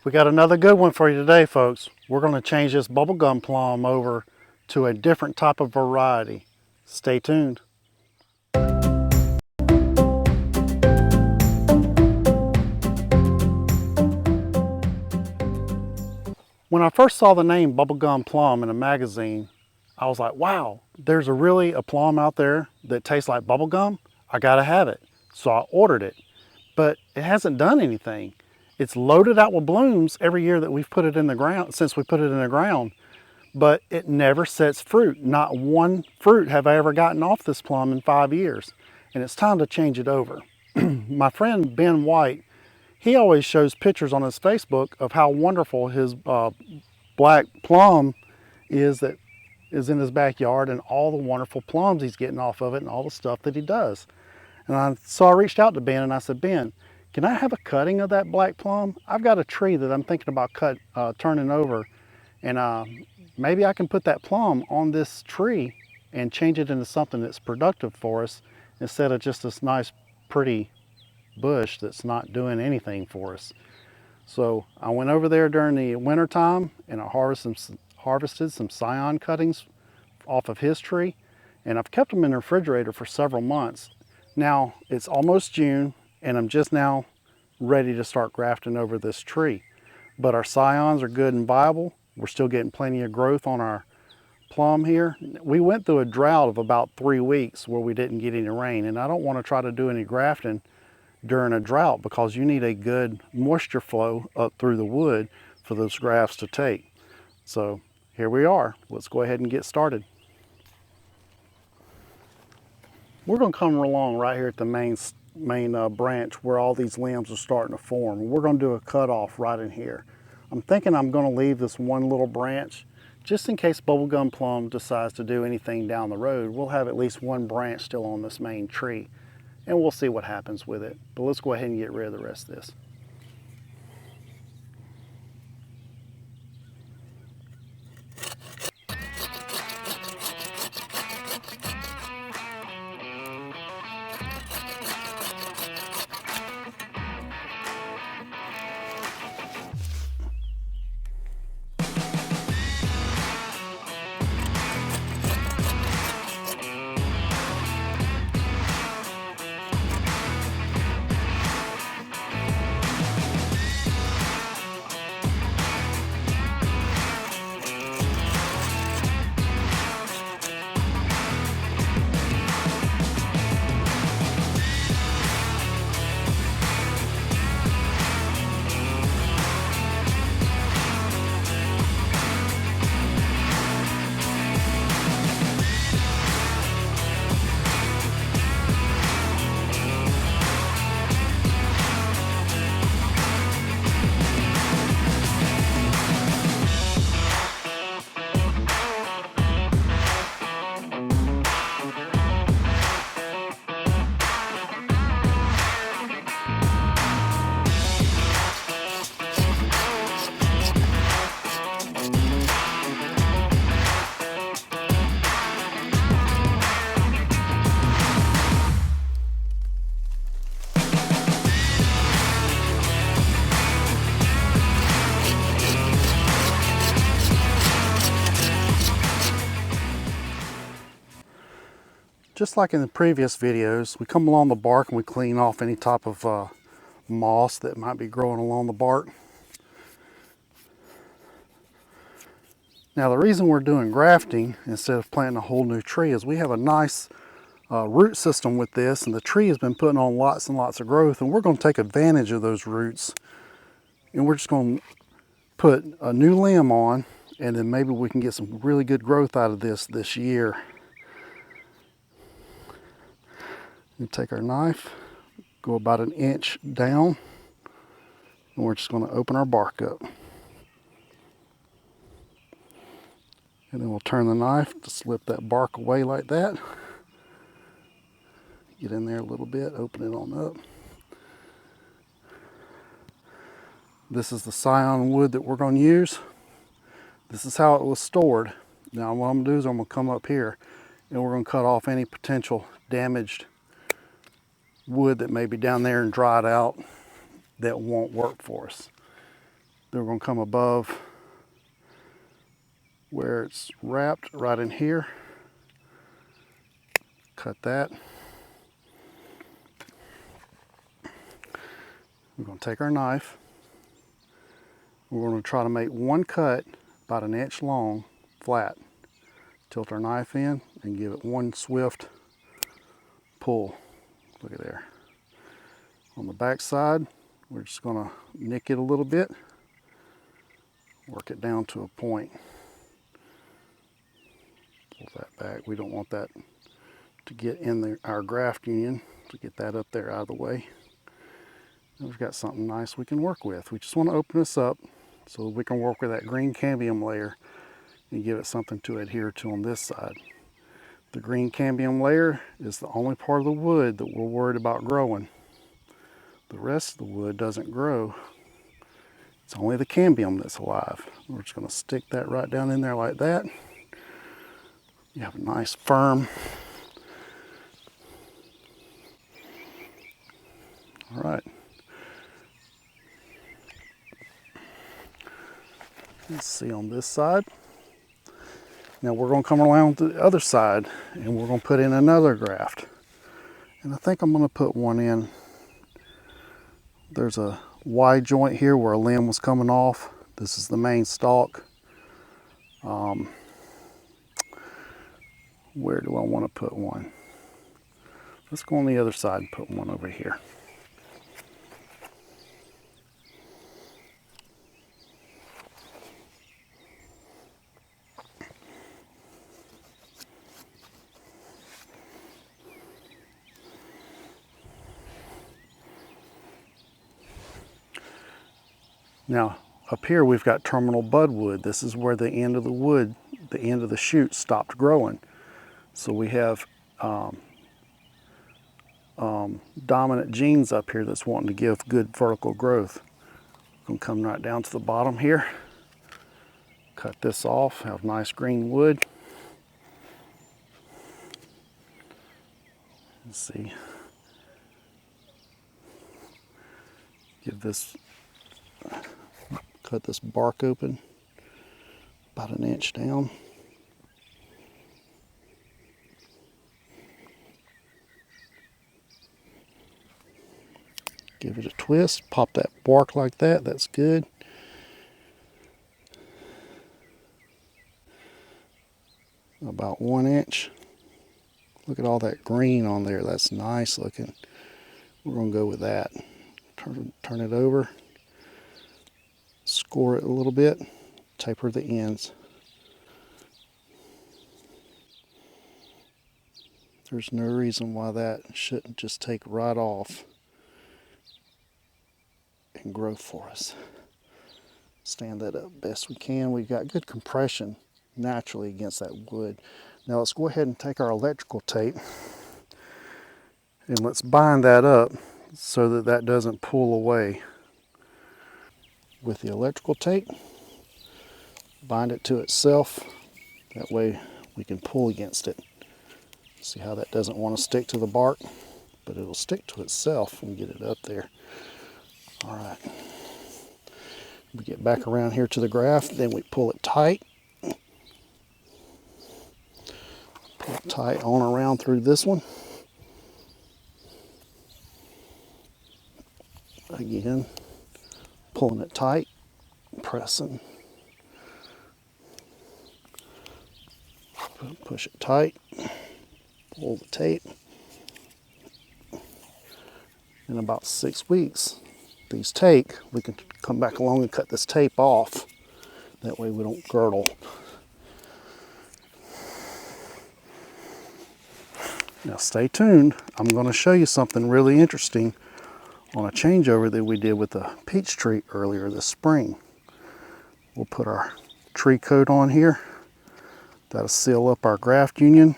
We got another good one for you today, folks. We're going to change this bubblegum plum over to a different type of variety. Stay tuned. When I first saw the name bubblegum plum in a magazine, I was like, wow, there's really a plum out there that tastes like bubblegum? I gotta have it. So I ordered it, but it hasn't done anything. It's loaded out with blooms every year that we've put it in the ground, since we put it in the ground, but it never sets fruit. Not one fruit have I ever gotten off this plum in 5 years, and it's time to change it over. My friend Ben White, he always shows pictures on his Facebook of how wonderful his black plum is that is in his backyard, and all the wonderful plums he's getting off of it and all the stuff that he does. And so I reached out to Ben and I said, Ben, can I have a cutting of that black plum? I've got a tree that I'm thinking about turning over, and maybe I can put that plum on this tree and change it into something that's productive for us instead of just this nice pretty bush that's not doing anything for us. So I went over there during the winter time and I harvested some scion cuttings off of his tree, and I've kept them in the refrigerator for several months. Now it's almost June and I'm just now ready to start grafting over this tree. But our scions are good and viable. We're still getting plenty of growth on our plum here. We went through a drought of about 3 weeks where we didn't get any rain, and I don't want to try to do any grafting during a drought because you need a good moisture flow up through the wood for those grafts to take. So here we are. Let's go ahead and get started. We're going to come along right here at the main branch where all these limbs are starting to form. We're going to do a cutoff right in here. I'm thinking I'm going to leave this one little branch just in case bubblegum plum decides to do anything down the road. We'll have at least one branch still on this main tree, and we'll see what happens with it. But let's go ahead and get rid of the rest of this. Just like in the previous videos, we come along the bark and we clean off any type of moss that might be growing along the bark. Now the reason we're doing grafting instead of planting a whole new tree is we have a nice root system with this, and the tree has been putting on lots and lots of growth, and we're going to take advantage of those roots, and we're just going to put a new limb on, and then maybe we can get some really good growth out of this year. We take our knife, go about 1 inch down, and we're just going to open our bark up. And then we'll turn the knife to slip that bark away like that. Get in there a little bit, open it on up. This is the scion wood that we're going to use. This is how it was stored. Now what I'm going to do is I'm going to come up here and we're going to cut off any potential damaged wood that may be down there and dried out that won't work for us. Then we're going to come above where it's wrapped right in here. Cut that. We're going to take our knife. We're going to try to make one cut about an inch long, flat. Tilt our knife in and give it one swift pull. Look at there. On the back side, we're just going to nick it a little bit, work it down to a point. Pull that back. We don't want that to get in our graft union, to get that up there out of the way. And we've got something nice we can work with. We just want to open this up so we can work with that green cambium layer and give it something to adhere to on this side. The green cambium layer is the only part of the wood that we're worried about growing. The rest of the wood doesn't grow. It's only the cambium that's alive. We're just going to stick that right down in there like that. You have a nice firm. All right. Let's see on this side. Now we're going to come around to the other side and we're going to put in another graft. And I think I'm going to put one in. There's a wide joint here where a limb was coming off. This is the main stalk. Where do I want to put one? Let's go on the other side and put one over here. Now, up here we've got terminal budwood. This is where the end of the wood, the end of the shoot stopped growing. So we have dominant genes up here that's wanting to give good vertical growth. I'm going to come right down to the bottom here. Cut this off, have nice green wood. Let's see. Cut this bark open about an inch down. Give it a twist, pop that bark like that, that's good. About 1 inch. Look at all that green on there, that's nice looking. We're going to go with that. Turn it over, score it a little bit, taper the ends. There's no reason why that shouldn't just take right off and grow for us. Stand that up best we can. We've got good compression naturally against that wood. Now let's go ahead and take our electrical tape and let's bind that up so that that doesn't pull away. With the electrical tape, bind it to itself. That way we can pull against it. See how that doesn't want to stick to the bark, but it'll stick to itself when we get it up there. All right. We get back around here to the graft, then we pull it tight. Pull it tight on around through this one. Again, pulling it tight, pressing. Push it tight, pull the tape. In about 6 weeks, these take, we can come back along and cut this tape off. That way we don't girdle. Now stay tuned. I'm going to show you something really interesting on a changeover that we did with the peach tree earlier this spring. We'll put our tree coat on here. That'll seal up our graft union,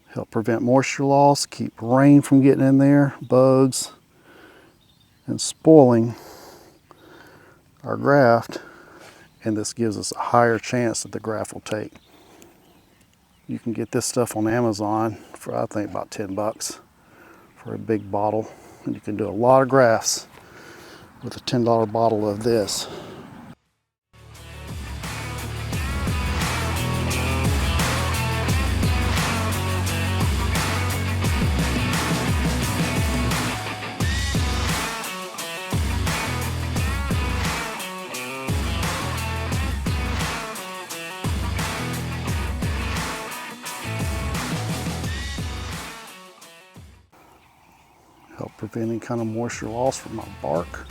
help prevent moisture loss, keep rain from getting in there, bugs, and spoiling our graft. And this gives us a higher chance that the graft will take. You can get this stuff on Amazon for I think about $10 for a big bottle. And you can do a lot of grafts with a $10 bottle of this. Help prevent any kind of moisture loss from my bark.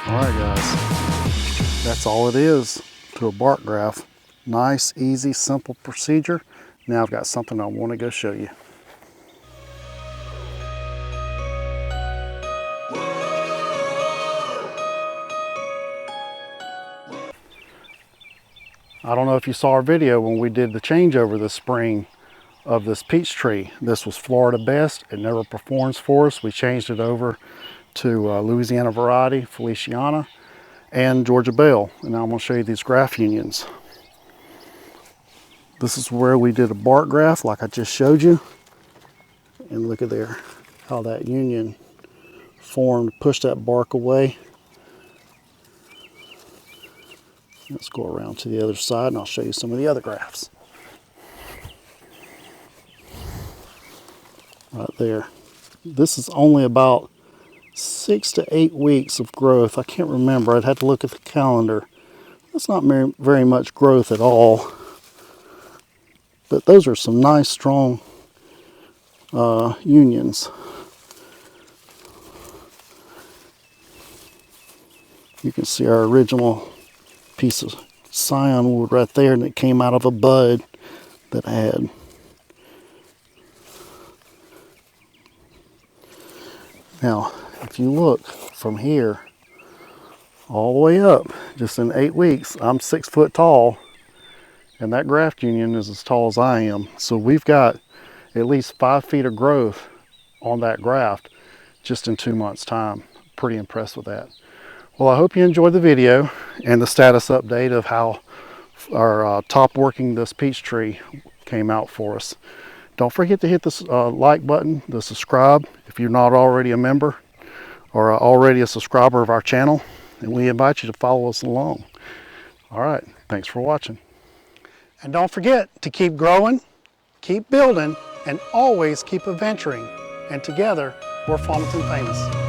Alright guys, that's all it is to a bark graft. Nice, easy, simple procedure. Now I've got something I want to go show you. I don't know if you saw our video when we did the changeover this spring of this peach tree. This was Florida Best. It never performs for us. We changed it over to Louisiana variety, Feliciana, and Georgia Belle. And now I'm going to show you these graft unions. This is where we did a bark graft like I just showed you. And look at there, how that union formed, pushed that bark away. Let's go around to the other side and I'll show you some of the other grafts. Right there. This is only about 6 to 8 weeks of growth. I can't remember. I'd have to look at the calendar. That's not very much growth at all. But those are some nice, strong unions. You can see our original piece of scion wood right there, and it came out of a bud that I had. Now, if you look from here all the way up, just in 8 weeks, I'm 6 foot tall, and that graft union is as tall as I am. So we've got at least 5 feet of growth on that graft just in 2 months' time. Pretty impressed with that. Well, I hope you enjoyed the video and the status update of how our top working this peach tree came out for us. Don't forget to hit the like button, the subscribe if you're not already a member or already a subscriber of our channel, and we invite you to follow us along. All right, thanks for watching. And don't forget to keep growing, keep building, and always keep adventuring. And together, we're Farmington Famous.